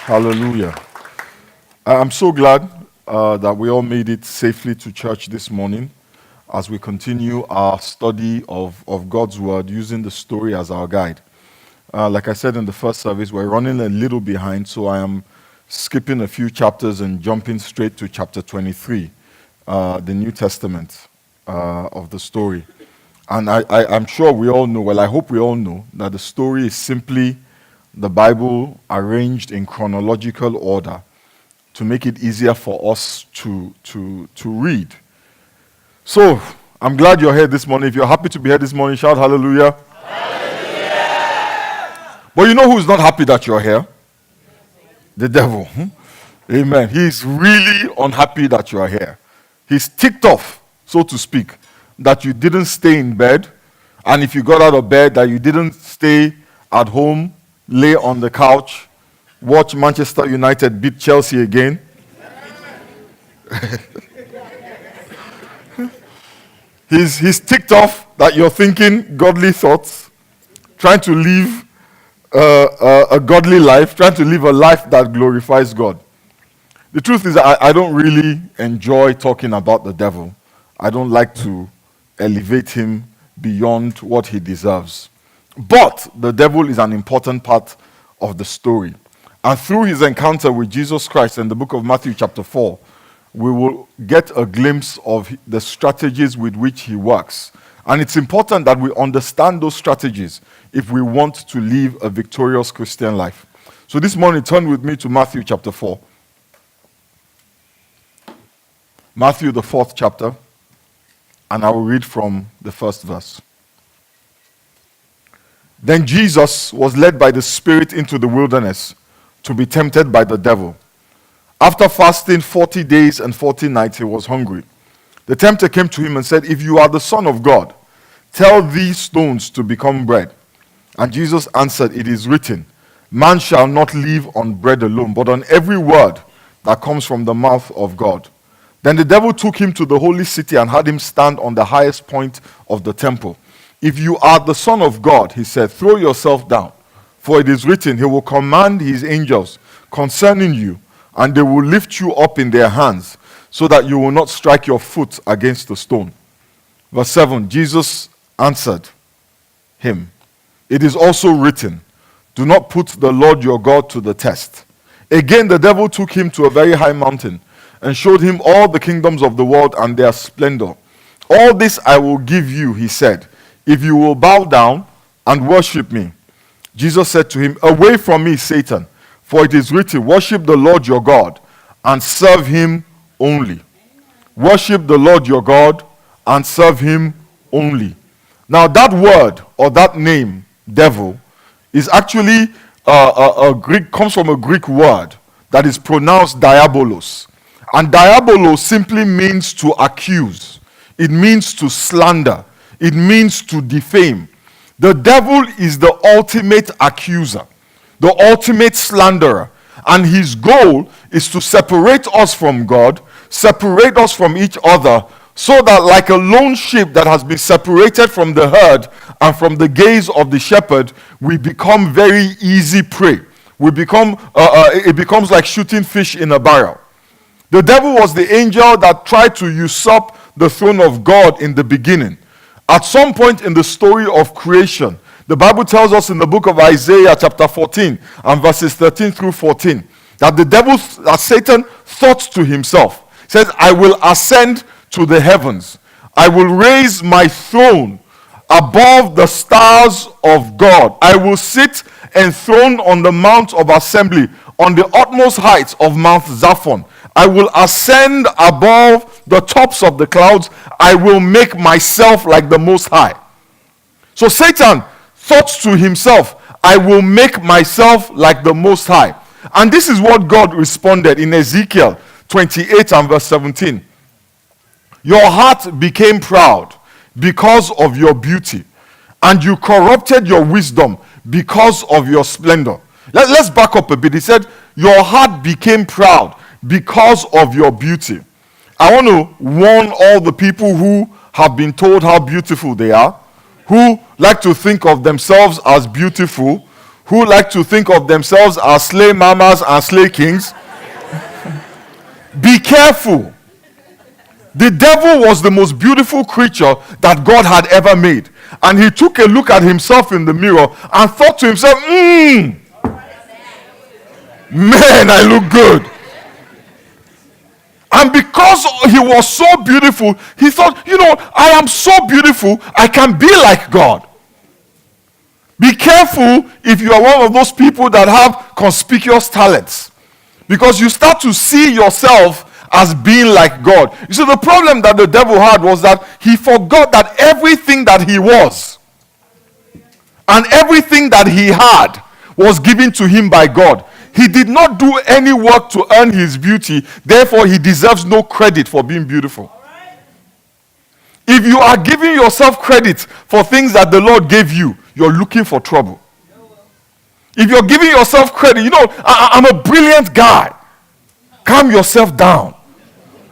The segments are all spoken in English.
Hallelujah. I'm so glad that we all made it safely to church this morning as we continue our study of God's Word using the story as our guide. Like I said in the first service, we're running a little behind, so I am skipping a few chapters and jumping straight to chapter 23, the New Testament of the story. And I'm sure we all know, well, I hope we all know, that the story is simply the Bible arranged in chronological order to make it easier for us to read. So, I'm glad you're here this morning. If you're happy to be here this morning, shout hallelujah. Hallelujah. But you know who's not happy that you're here? The devil. Amen. He's really unhappy that you are here. He's ticked off, so to speak, that you didn't stay in bed, and if you got out of bed, that you didn't stay at home, lay on the couch, watch Manchester United beat Chelsea again. He's ticked off that you're thinking godly thoughts, trying to live a godly life, trying to live a life that glorifies God. The truth is, I don't really enjoy talking about the devil. I don't like to elevate him beyond what he deserves. But the devil is an important part of the story. And through his encounter with Jesus Christ in the book of Matthew chapter 4, we will get a glimpse of the strategies with which he works. And it's important that we understand those strategies if we want to live a victorious Christian life. So this morning, turn with me to Matthew chapter 4. Matthew, the 4th chapter, and I will read from the first verse. Then Jesus was led by the Spirit into the wilderness to be tempted by the devil. After fasting 40 days and 40 nights, he was hungry. The tempter came to him and said, "If you are the Son of God, tell these stones to become bread." And Jesus answered, "It is written, man shall not live on bread alone, but on every word that comes from the mouth of God." Then the devil took him to the holy city and had him stand on the highest point of the temple. "If you are the Son of God," he said, "throw yourself down. For it is written, he will command his angels concerning you, and they will lift you up in their hands, so that you will not strike your foot against a stone." Verse 7, Jesus answered him, "It is also written, do not put the Lord your God to the test." Again the devil took him to a very high mountain and showed him all the kingdoms of the world and their splendor. "All this I will give you," he said, "if you will bow down and worship me." Jesus said to him, "Away from me, Satan, for it is written, worship the Lord your God and serve him only." Worship the Lord your God and serve him only. Now that word or that name, devil, is actually comes from a Greek word that is pronounced diabolos. And diabolos simply means to accuse. It means to slander. It means to defame. The devil is the ultimate accuser, the ultimate slanderer. And his goal is to separate us from God, separate us from each other, so that like a lone sheep that has been separated from the herd and from the gaze of the shepherd, we become very easy prey. It becomes like shooting fish in a barrel. The devil was the angel that tried to usurp the throne of God in the beginning. At some point in the story of creation, the Bible tells us in the book of Isaiah chapter 14 and verses 13 through 14, that Satan thought to himself, says, "I will ascend to the heavens. I will raise my throne above the stars of God. I will sit enthroned on the mount of assembly, on the utmost heights of Mount Zaphon. I will ascend above the tops of the clouds. I will make myself like the Most High." So Satan thought to himself, "I will make myself like the Most High." And this is what God responded in Ezekiel 28 and verse 17. "Your heart became proud because of your beauty, and you corrupted your wisdom because of your splendor." Let's back up a bit. He said, "Your heart became proud because of your beauty." I want to warn all the people who have been told how beautiful they are, who like to think of themselves as beautiful, who like to think of themselves as slay mamas and slay kings, be careful. The devil was the most beautiful creature that God had ever made. And he took a look at himself in the mirror and thought to himself, man, I look good. And because he was so beautiful, he thought, I am so beautiful, I can be like God. Be careful if you are one of those people that have conspicuous talents, because you start to see yourself as being like God. You see, the problem that the devil had was that he forgot that everything that he was and everything that he had was given to him by God. He did not do any work to earn his beauty, therefore he deserves no credit for being beautiful. If you are giving yourself credit for things that the Lord gave you, you're looking for trouble. If you're giving yourself credit, I'm a brilliant guy. Calm yourself down.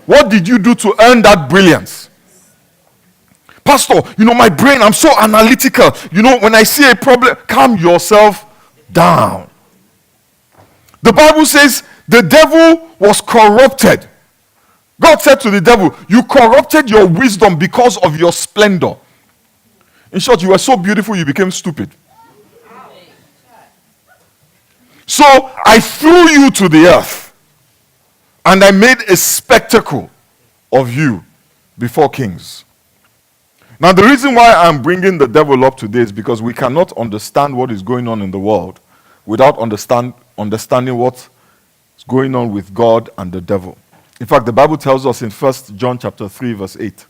What did you do to earn that brilliance? Pastor, my brain, I'm so analytical. When I see a problem, calm yourself down. The Bible says the devil was corrupted. God said to the devil, you corrupted your wisdom because of your splendor. In short, you were so beautiful you became stupid. So I threw you to the earth and I made a spectacle of you before kings. Now the reason why I'm bringing the devil up today is because we cannot understand what is going on in the world without understanding what's going on with God and the devil. In fact, the Bible tells us in 1 John chapter 3 verse 8,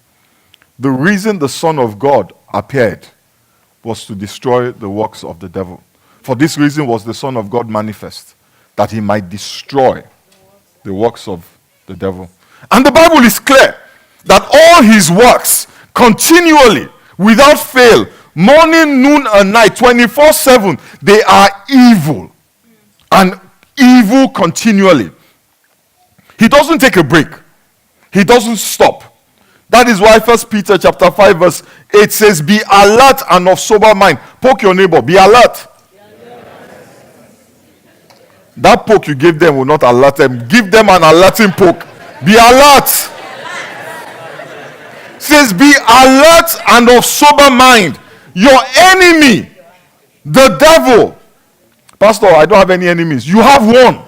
the reason the Son of God appeared was to destroy the works of the devil. For this reason was the Son of God manifest, that he might destroy the works of the devil. And the Bible is clear that all his works continually, without fail, morning, noon, and night, 24/7, they are evil. And evil continually. He doesn't take a break. He doesn't stop. That is why 1 Peter chapter 5 verse 8 says, be alert and of sober mind. Poke your neighbor, be alert. That poke you gave them will not alert them. Give them an alerting poke. Be alert. Says, be alert and of sober mind. Your enemy, the devil. Pastor, I don't have any enemies. You have one.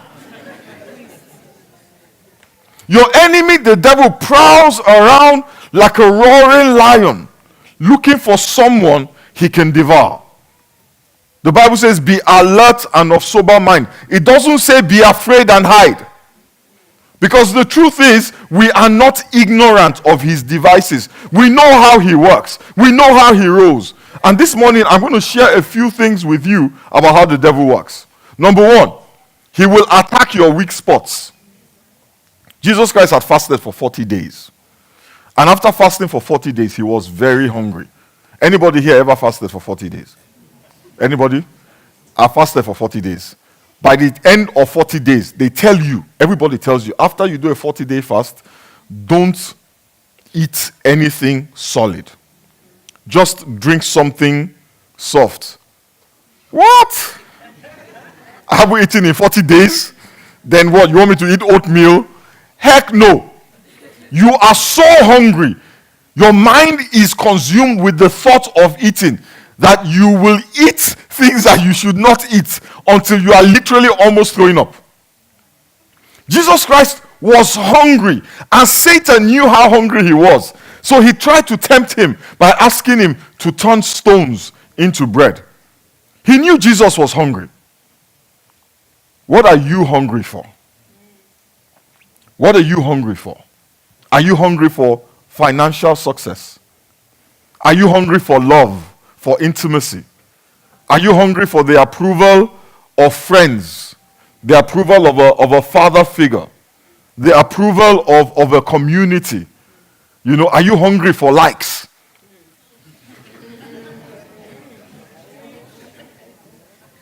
Your enemy, the devil, prowls around like a roaring lion, looking for someone he can devour. The Bible says, be alert and of sober mind. It doesn't say be afraid and hide. Because the truth is, we are not ignorant of his devices. We know how he works. We know how he rolls. And this morning, I'm going to share a few things with you about how the devil works. Number one, he will attack your weak spots. Jesus Christ had fasted for 40 days. And after fasting for 40 days, he was very hungry. Anybody here ever fasted for 40 days? Anybody? I fasted for 40 days. By the end of 40 days, they tell you, everybody tells you, after you do a 40-day fast, don't eat anything solid. Just drink something soft. What? I haven't eaten in 40 days? Then what? You want me to eat oatmeal? Heck no. You are so hungry. Your mind is consumed with the thought of eating that you will eat things that you should not eat until you are literally almost throwing up. Jesus Christ was hungry, and Satan knew how hungry he was. So he tried to tempt him by asking him to turn stones into bread. He knew Jesus was hungry. What are you hungry for? What are you hungry for? Are you hungry for financial success? Are you hungry for love, for intimacy? Are you hungry for the approval of friends, the approval of a father figure, the approval of a community? Are you hungry for likes?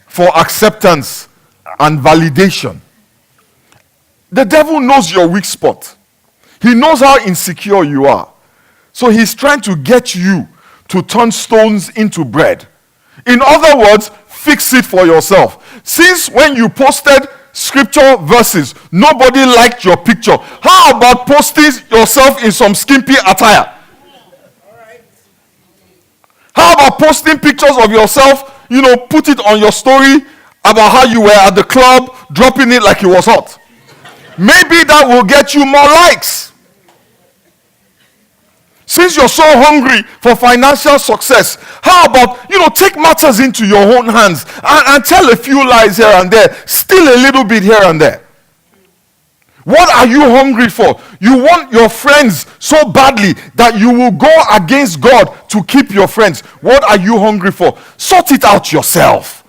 For acceptance and validation? The devil knows your weak spot. He knows how insecure you are. So he's trying to get you to turn stones into bread. In other words, fix it for yourself. Since when you posted scripture verses, nobody liked your picture. How about posting yourself in some skimpy attire? How about posting pictures of yourself, put it on your story about how you were at the club, dropping it like it was hot? Maybe that will get you more likes. Since you're so hungry for financial success, how about, take matters into your own hands and tell a few lies here and there, steal a little bit here and there. What are you hungry for? You want your friends so badly that you will go against God to keep your friends. What are you hungry for? Sort it out yourself.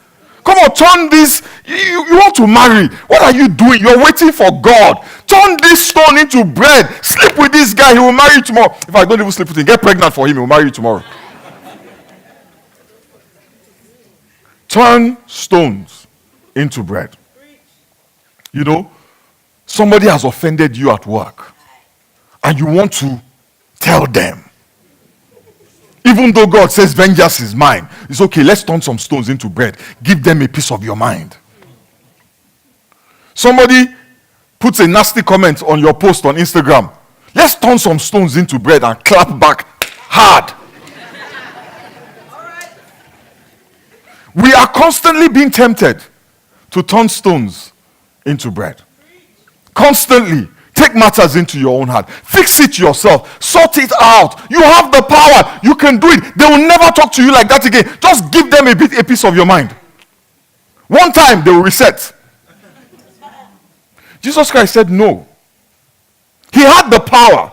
Come on, turn this. You want to marry. What are you doing? You're waiting for God. Turn this stone into bread. Sleep with this guy. He will marry you tomorrow. If I don't even sleep with him, get pregnant for him. He will marry you tomorrow. Turn stones into bread. Somebody has offended you at work. And you want to tell them. Even though God says vengeance is mine, it's okay, let's turn some stones into bread. Give them a piece of your mind. Somebody puts a nasty comment on your post on Instagram. Let's turn some stones into bread and clap back hard. We are constantly being tempted to turn stones into bread. Constantly. Take matters into your own hand. Fix it yourself. Sort it out. You have the power. You can do it. They will never talk to you like that again. Just give them a piece of your mind. One time they will reset. Jesus Christ said no. He had the power.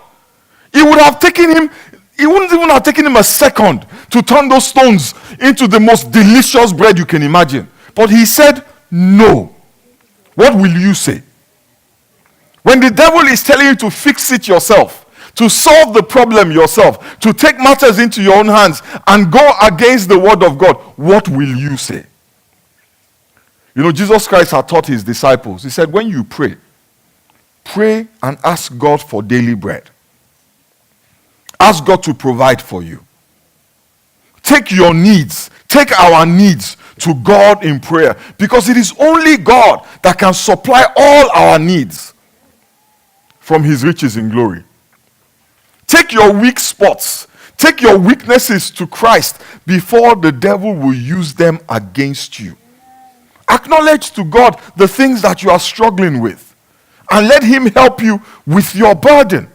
It wouldn't even have taken him a second to turn those stones into the most delicious bread you can imagine. But he said no. What will you say? When the devil is telling you to fix it yourself, to solve the problem yourself, to take matters into your own hands and go against the word of God, what will you say? Jesus Christ had taught his disciples. He said, when you pray and ask God for daily bread. Ask God to provide for you. Take your needs, take our needs to God in prayer, because it is only God that can supply all our needs from his riches in glory. Take your weak spots, take your weaknesses to Christ before the devil will use them against you. Acknowledge to God the things that you are struggling with and let him help you with your burden.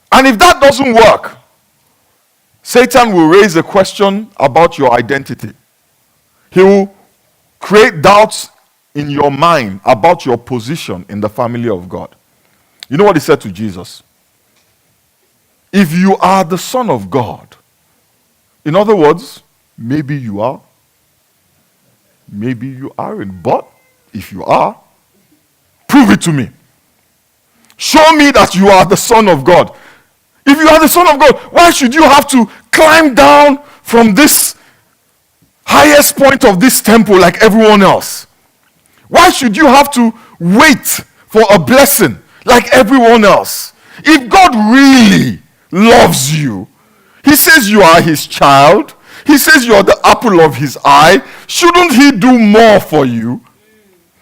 And if that doesn't work, Satan will raise a question about your identity. He will create doubts in your mind about your position in the family of God. You know what he said to Jesus? If you are the Son of God, in other words, maybe you are, maybe you aren't, but if you are, prove it to me. Show me that you are the Son of God. If you are the Son of God, why should you have to climb down from this highest point of this temple like everyone else? Why should you have to wait for a blessing like everyone else? If God really loves you, he says you are his child, he says you are the apple of his eye, shouldn't he do more for you?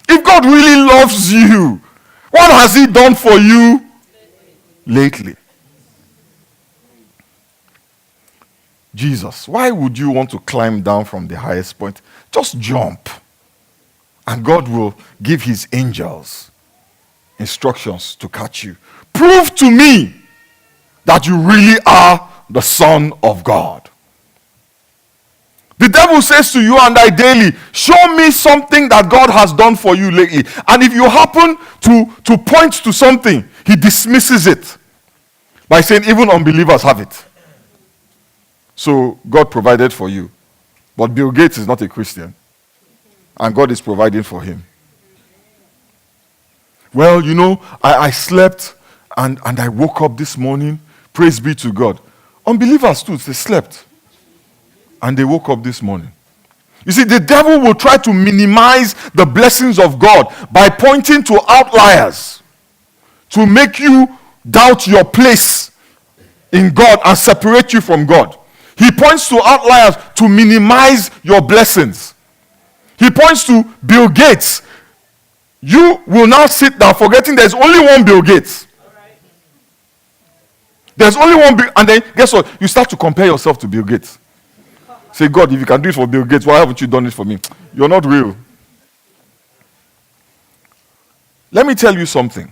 If God really loves you, what has he done for you lately? Jesus, why would you want to climb down from the highest point? Just jump. And God will give his angels instructions to catch you. Prove to me that you really are the Son of God. The devil says to you and I daily, show me something that God has done for you lately. And if you happen to point to something, he dismisses it by saying even unbelievers have it. So God provided for you. But Bill Gates is not a Christian. And God is providing for him. Well, I slept and I woke up this morning. Praise be to God. Unbelievers too, they slept. And they woke up this morning. You see, the devil will try to minimize the blessings of God by pointing to outliers to make you doubt your place in God and separate you from God. He points to outliers to minimize your blessings. He points to Bill Gates. You will now sit down forgetting there's only one Bill Gates. There's only one Bill, and then guess what? You start to compare yourself to Bill Gates. Say, God, if you can do it for Bill Gates, why haven't you done it for me? You're not real. Let me tell you something.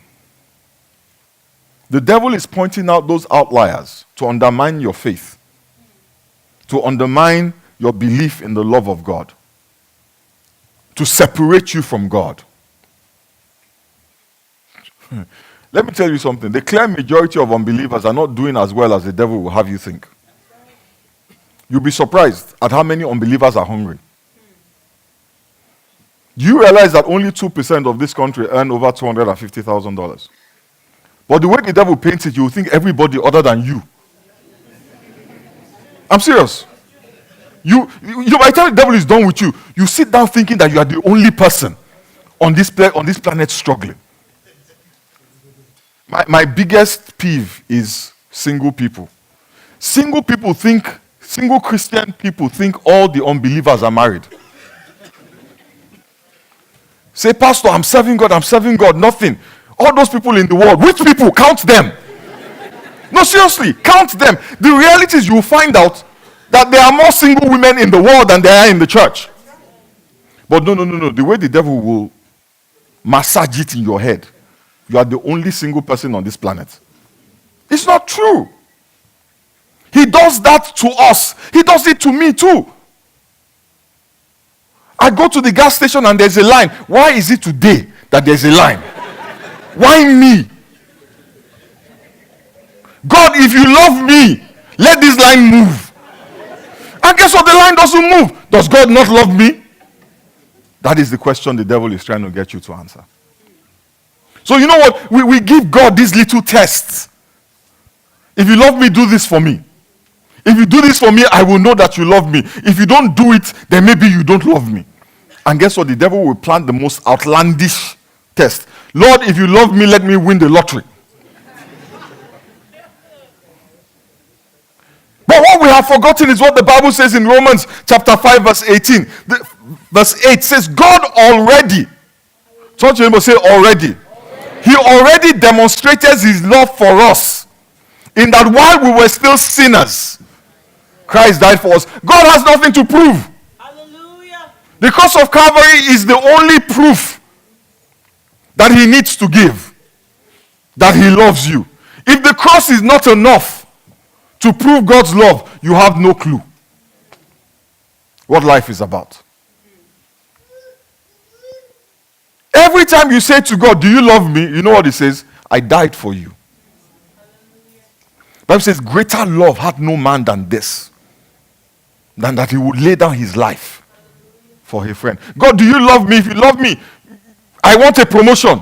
The devil is pointing out those outliers to undermine your faith, to undermine your belief in the love of God, to separate you from God. Let me tell you something. The clear majority of unbelievers are not doing as well as the devil will have you think. You'll be surprised at how many unbelievers are hungry. You realize that only 2% of this country earn over $250,000. But the way the devil paints it, you will think everybody other than you. I'm serious. You by the time the devil is done with you, you sit down thinking that you are the only person on this planet struggling. My biggest peeve is single people. Single Christian people think all the unbelievers are married. Say, Pastor, I'm serving God, nothing. All those people in the world, which people? Count them. No, seriously, count them. The reality is you will find out that there are more single women in the world than there are in the church. But no. The way the devil will massage it in your head, you are the only single person on this planet. It's not true. He does that to us. He does it to me too. I go to the gas station and there's a line. Why is it today that there's a line? Why me? God, if you love me, let this line move. And guess what? The line doesn't move. Does God not love me? That is the question the devil is trying to get you to answer. So you know what? We give God these little tests. If you love me, do this for me. If you do this for me, I will know that you love me. If you don't do it, then maybe you don't love me. And guess what? The devil will plant the most outlandish test. Lord, if you love me, let me win the lottery. But what we have forgotten is what the Bible says in Romans chapter 5 verse 18. Verse 8 says, God already, touch your neighbor, say already. He already demonstrated his love for us in that while we were still sinners, Christ died for us. God has nothing to prove. Hallelujah. The cross of Calvary is the only proof that he needs to give that he loves you. If the cross is not enough to prove God's love, you have no clue what life is about. Every time you say to God, do you love me? You know what he says? I died for you. The Bible says, greater love had no man than this, than that he would lay down his life for a friend. God, do you love me? If you love me, I want a promotion.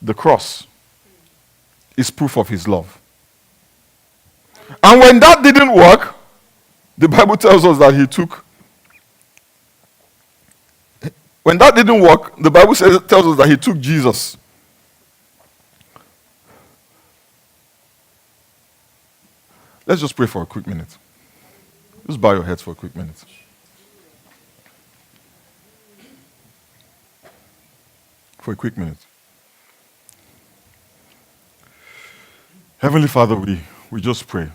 The cross is proof of his love. And when that didn't work, the Bible tells us that he took. When that didn't work, the Bible tells us that he took Jesus. Let's just pray for a quick minute. Just bow your heads for a quick minute. For a quick minute. Heavenly Father, we just pray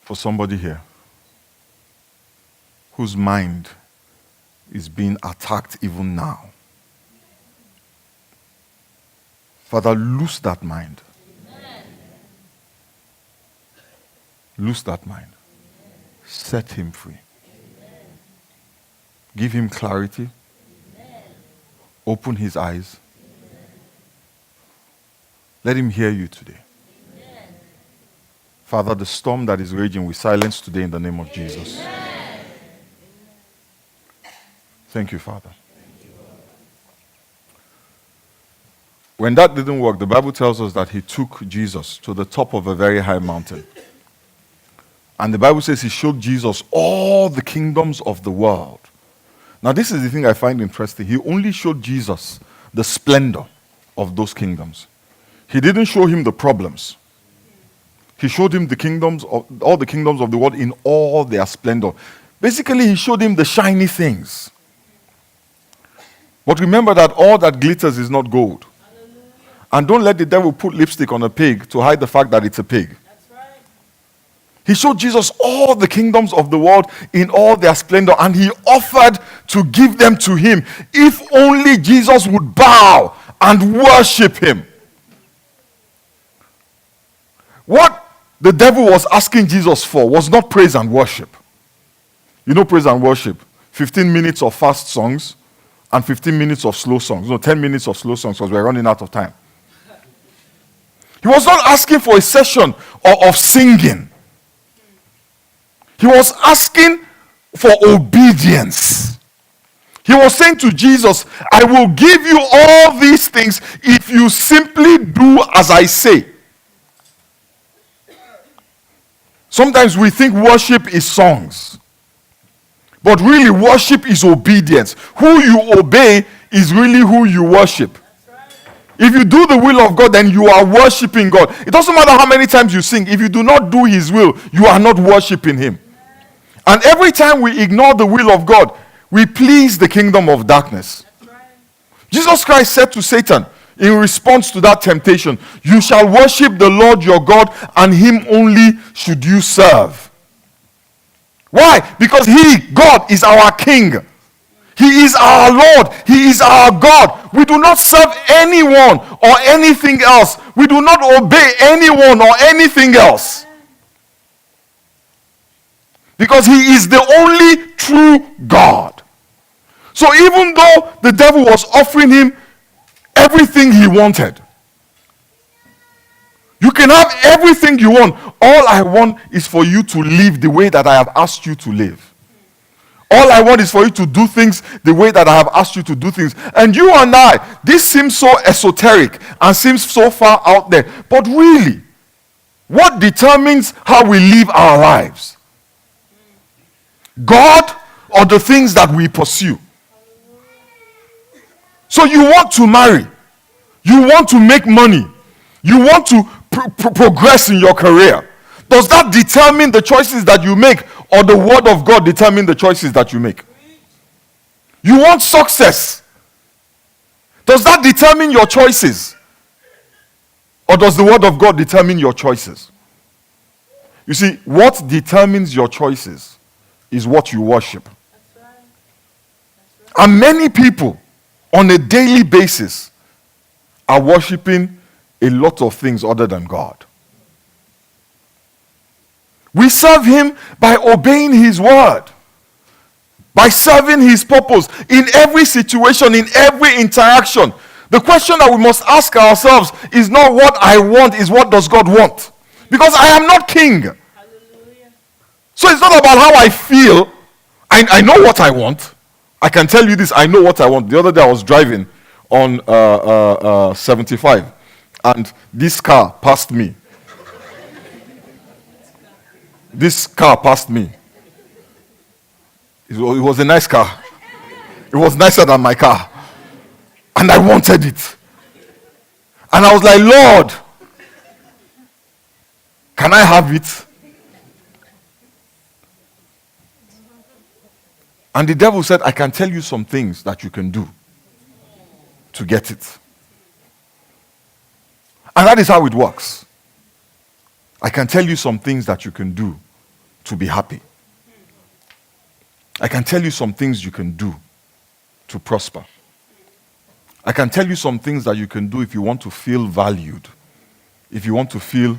for somebody here whose mind is being attacked even now. Father, loose that mind. Amen. Loose that mind. Amen. Set him free. Amen. Give him clarity. Amen. Open his eyes. Amen. Let him hear you today. Amen. Father, the storm that is raging, we silence today in the name of Jesus. Amen. Thank you, Father. When that didn't work, the Bible tells us that he took Jesus to the top of a very high mountain. And the Bible says he showed Jesus all the kingdoms of the world. Now, this is the thing I find interesting. He only showed Jesus the splendor of those kingdoms. He didn't show him the problems. He showed him all the kingdoms of the world in all their splendor. Basically, he showed him the shiny things. But remember that all that glitters is not gold. And don't let the devil put lipstick on a pig to hide the fact that it's a pig. He showed Jesus all the kingdoms of the world in all their splendor, and he offered to give them to him if only Jesus would bow and worship him. What the devil was asking Jesus for was not praise and worship. You know, praise and worship, 15 minutes of fast songs and 15 minutes of slow songs. No, 10 minutes of slow songs because we're running out of time. He was not asking for a session of singing. He was asking for obedience. He was saying to Jesus, I will give you all these things if you simply do as I say. Sometimes we think worship is songs. But really, worship is obedience. Who you obey is really who you worship. If you do the will of God, then you are worshiping God. It doesn't matter how many times you sing. If you do not do his will, you are not worshiping him. And every time we ignore the will of God, we please the kingdom of darkness. Jesus Christ said to Satan, in response to that temptation, you shall worship the Lord your God, and him only should you serve. Why? Because he, God, is our king. He is our Lord. He is our God. We do not serve anyone or anything else. We do not obey anyone or anything else. Because he is the only true God. So even though the devil was offering him everything he wanted, you can have everything you want. All I want is for you to live the way that I have asked you to live. All I want is for you to do things the way that I have asked you to do things. And you and I, this seems so esoteric and seems so far out there. But really, what determines how we live our lives? God or the things that we pursue? So you want to marry. You want to make money. You want to progress in your career. Does that determine the choices that you make, or the word of God determine the choices that you make? You want success. Does that determine your choices, or does the word of God determine your choices? You see, what determines your choices is what you worship. That's right. And many people on a daily basis are worshiping a lot of things other than God. We serve him by obeying his word, by serving his purpose in every situation, in every interaction. The question that we must ask ourselves is not what I want, is what does God want? Because I am not king. Hallelujah. So it's not about how I feel. I know what I want. I can tell you this, I know what I want. The other day I was driving on 75, and this car passed me. This car passed me. It was a nice car. It was nicer than my car. And I wanted it. And I was like, Lord, can I have it? And the devil said, I can tell you some things that you can do to get it. And that is how it works. I can tell you some things that you can do to be happy. I can tell you some things you can do to prosper. I can tell you some things that you can do if you want to feel valued, if you want to feel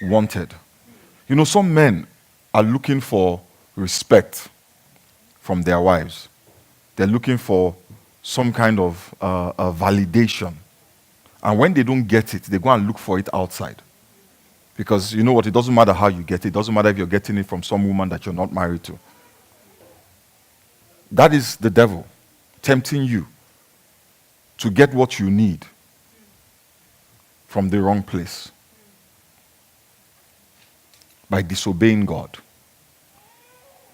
wanted. You know, some men are looking for respect from their wives. They're looking for some kind of validation. And when they don't get it, they go and look for it outside. Because you know what? It doesn't matter how you get it. It doesn't matter if you're getting it from some woman that you're not married to. That is the devil tempting you to get what you need from the wrong place by disobeying God.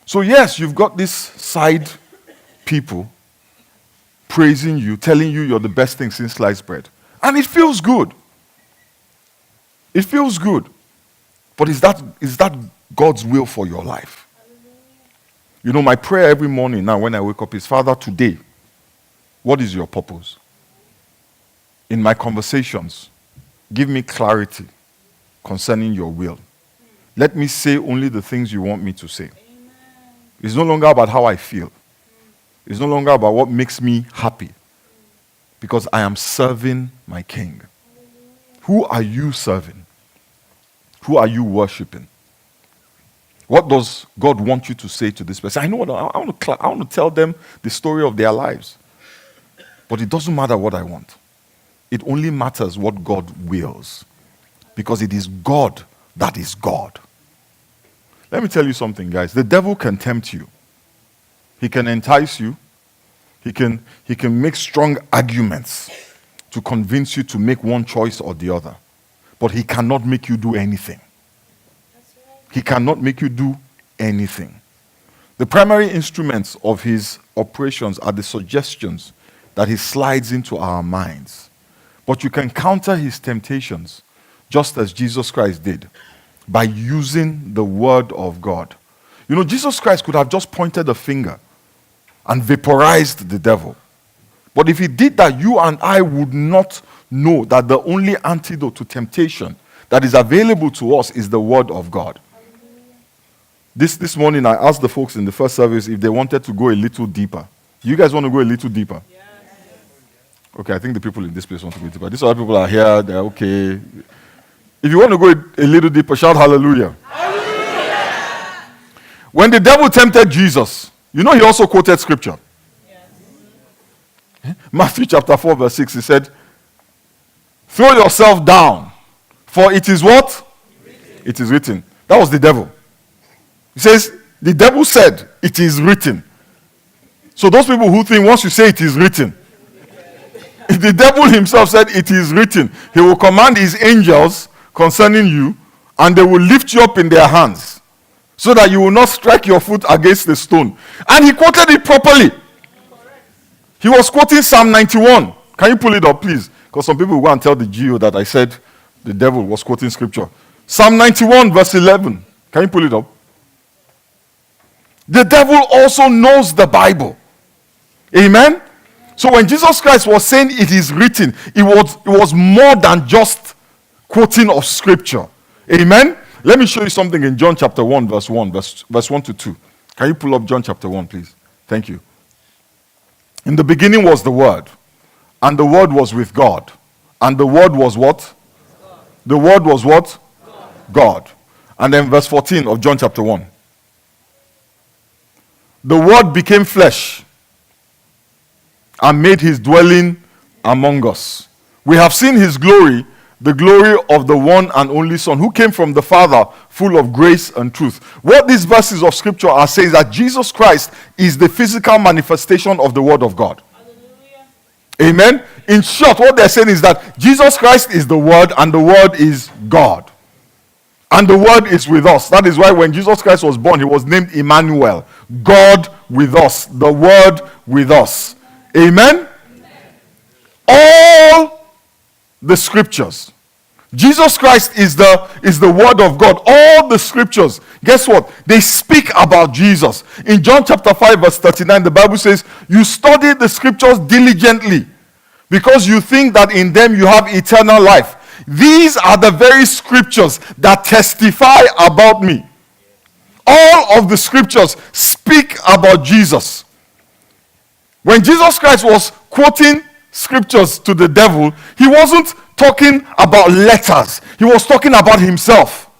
So yes, you've got this side people praising you, telling you you're the best thing since sliced bread. And it feels good. It feels good But is that God's will for your life? You know, my prayer every morning now when I wake up is, Father, today, what is your purpose? In my conversations, give me clarity concerning your will. Let me say only the things you want me to say. It's no longer about how I feel. It's no longer about what makes me happy. Because I am serving my King. Who are you serving? Who are you worshiping? What does God want you to say to this person? I know I want to tell them the story of their lives. But it doesn't matter what I want. It only matters what God wills. Because it is God that is God. Let me tell you something, guys. The devil can tempt you. He can entice you. He can make strong arguments to convince you to make one choice or the other. But he cannot make you do anything. He cannot make you do anything. The primary instruments of his operations are the suggestions that he slides into our minds. But you can counter his temptations just as Jesus Christ did by using the word of God. You know, Jesus Christ could have just pointed a finger and vaporized the devil. But if he did that, you and I would not know that the only antidote to temptation that is available to us is the word of God. This morning, I asked the folks in the first service if they wanted to go a little deeper. Do you guys want to go a little deeper? Yes. Okay, I think the people in this place want to go deeper. These other people are here, they're okay. If you want to go a little deeper, shout hallelujah. Hallelujah. When the devil tempted Jesus, you know he also quoted scripture. Yes. Matthew chapter 4 verse 6, he said, throw yourself down, for it is what? It is written. That was the devil. He says, the devil said, it is written. So those people who think once you say it is written, if the devil himself said it is written, he will command his angels concerning you, and they will lift you up in their hands, so that you will not strike your foot against the stone. And he quoted it properly. He was quoting Psalm 91. Can you pull it up, please? Because some people will go and tell the GO that I said the devil was quoting scripture. Psalm 91 verse 11. Can you pull it up? The devil also knows the Bible. Amen? So when Jesus Christ was saying it is written, it was more than just quoting of scripture. Amen? Let me show you something in John chapter 1, verse 1 to 2. Can you pull up John chapter 1, please? Thank you. In the beginning was the Word, and the Word was with God. And the Word was what? God. The Word was what? God. And then verse 14 of John chapter 1. The Word became flesh and made his dwelling among us. We have seen his glory, the glory of the one and only Son, who came from the Father, full of grace and truth. What these verses of scripture are saying is that Jesus Christ is the physical manifestation of the Word of God. Hallelujah. Amen? In short, what they're saying is that Jesus Christ is the Word, and the Word is God. And the Word is with us. That is why when Jesus Christ was born, he was named Emmanuel. God with us. The Word with us. Amen? All the scriptures. Jesus Christ is the Word of God. All the scriptures, guess what? They speak about Jesus. In John chapter 5 verse 39, the Bible says, you study the scriptures diligently because you think that in them you have eternal life. These are the very scriptures that testify about me. All of the scriptures speak about Jesus. When Jesus Christ was quoting scriptures to the devil, he wasn't talking about letters. He was talking about himself.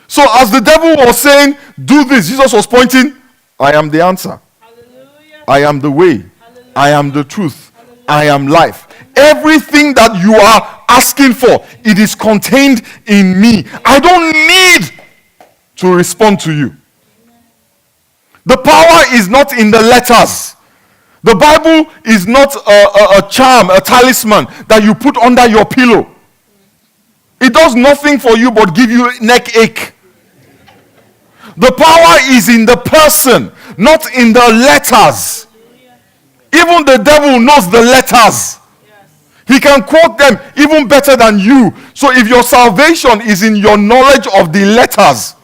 So as the devil was saying, do this, Jesus was pointing, I am the answer. Hallelujah. I am the way. Hallelujah. I am the truth. Hallelujah. I am life. Everything that you are asking for, it is contained in me. I don't need to respond to you. The power is not in the letters. The Bible is not a charm, a talisman that you put under your pillow. It does nothing for you but give you neck ache. The power is in the person, not in the letters. Even the devil knows the letters. He can quote them even better than you. So if your salvation is in your knowledge of the letters,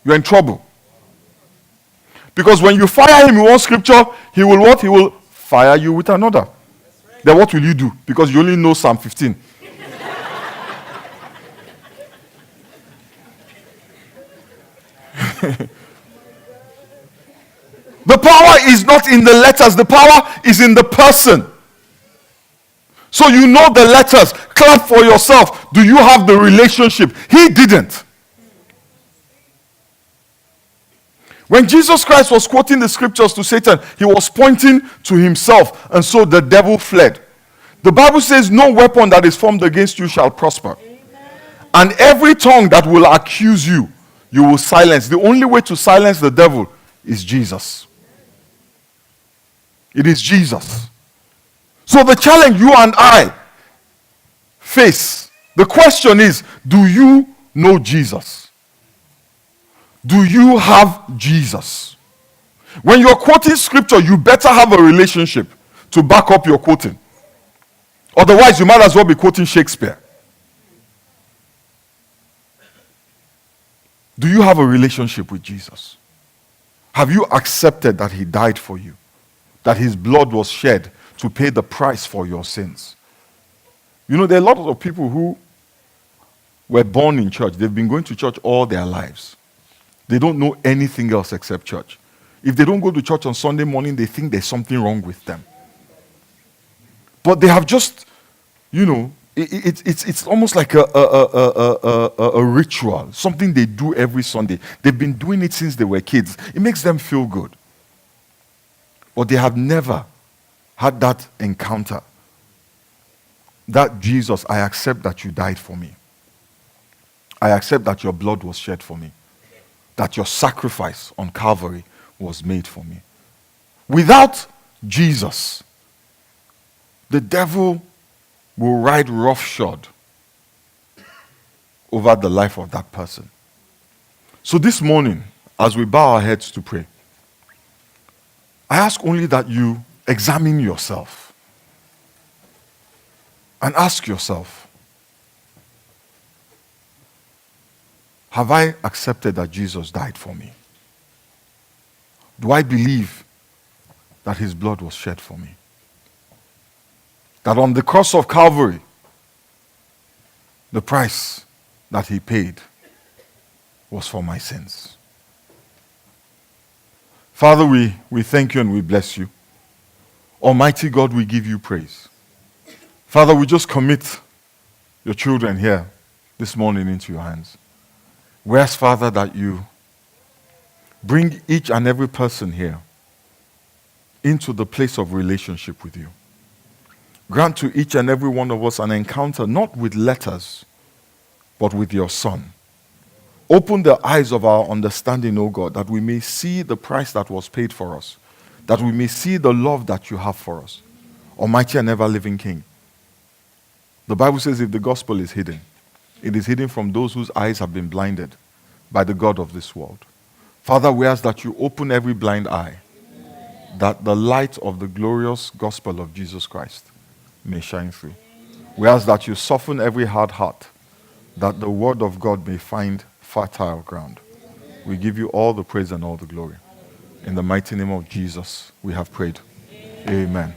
you're in trouble. Because when you fire him in one scripture, he will what? He will fire you with another. Then what will you do? Because you only know Psalm 15. The power is not in the letters. The power is in the person. So you know the letters. Clap for yourself. Do you have the relationship? He didn't. When Jesus Christ was quoting the scriptures to Satan, he was pointing to himself, and so the devil fled. The Bible says, no weapon that is formed against you shall prosper. Amen. And every tongue that will accuse you, you will silence. The only way to silence the devil is Jesus. It is Jesus. So the challenge you and I face, the question is, do you know Jesus? Do you have Jesus? When you're quoting scripture, you better have a relationship to back up your quoting. Otherwise, you might as well be quoting Shakespeare. Do you have a relationship with Jesus? Have you accepted that he died for you? That his blood was shed to pay the price for your sins? You know, there are a lot of people who were born in church. They've been going to church all their lives. They don't know anything else except church. If they don't go to church on Sunday morning, they think there's something wrong with them. But they have just, you know, it's almost like a ritual, something they do every Sunday. They've been doing it since they were kids. It makes them feel good. But they have never had that encounter. That Jesus, I accept that you died for me. I accept that your blood was shed for me. That your sacrifice on Calvary was made for me. Without Jesus, the devil will ride roughshod over the life of that person. So this morning, as we bow our heads to pray, I ask only that you examine yourself and ask yourself, have I accepted that Jesus died for me? Do I believe that his blood was shed for me? That on the cross of Calvary, the price that he paid was for my sins. Father, we thank you and we bless you. Almighty God, we give you praise. Father, we just commit your children here this morning into your hands. We ask, Father, that you bring each and every person here into the place of relationship with you. Grant to each and every one of us an encounter not with letters, but with your Son. Open the eyes of our understanding, O God, that we may see the price that was paid for us, that we may see the love that you have for us. Almighty and ever-living King. The Bible says if the gospel is hidden, it is hidden from those whose eyes have been blinded by the God of this world. Father, we ask that you open every blind eye, that the light of the glorious gospel of Jesus Christ may shine through. We ask that you soften every hard heart, that the word of God may find fertile ground. We give you all the praise and all the glory. In the mighty name of Jesus, we have prayed. Amen.